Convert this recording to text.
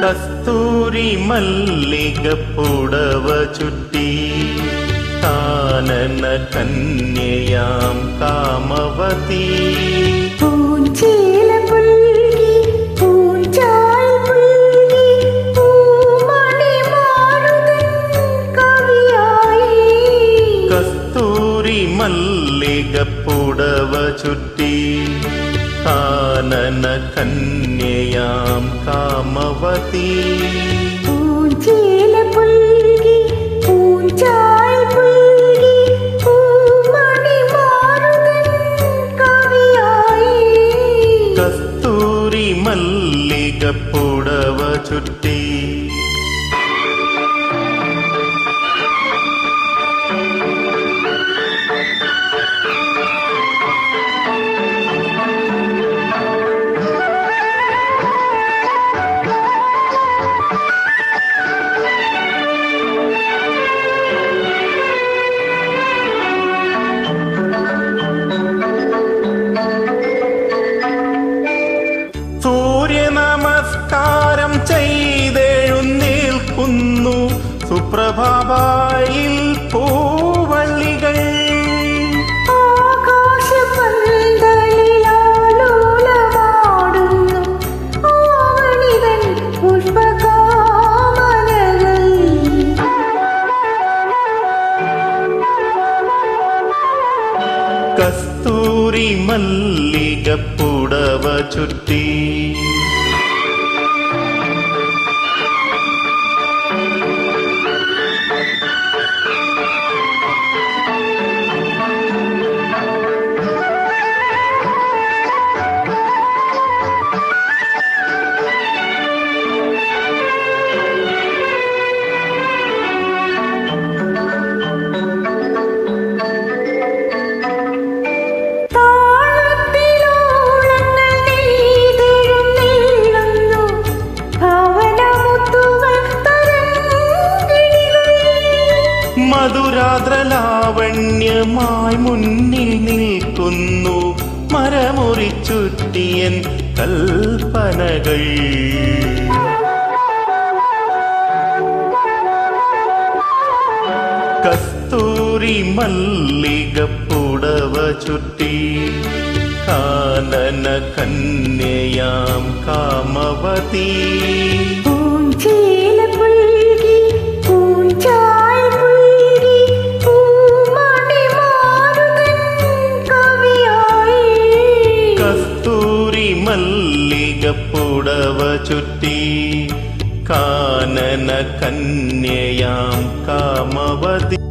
കസ്തൂരി മല്ലികപ്പുടവ ചുറ്റി കാനന കന്യയാം കാമവതി കസ്തൂരി മല്ലികപ്പുടവ ചുറ്റി കാനന കന്യയാം കാമവതി കസ്തൂരി മല്ലികപ്പുടവ ചുറ്റി നമസ്കാരം ചെയ്തെഴുന്നേൽക്കുന്നു സുപ്രഭാതയിൽ പൂവള്ളികൾ കസ്തൂരി മല്ലികപ്പുടവ ചുറ്റി മധുരാദ്രലാവണ്യമായി മുന്നിൽ നിൽക്കുന്നു മരമുറിച്ചുറ്റിയൻ കൽപ്പനകൾ കസ്തൂരി മല്ലികപ്പുടവ ചുറ്റി കാനന കന്യയാം കാമവതി മല്ലികപ്പുടവ ചുറ്റി കാനന കന്യയാം കാമവതി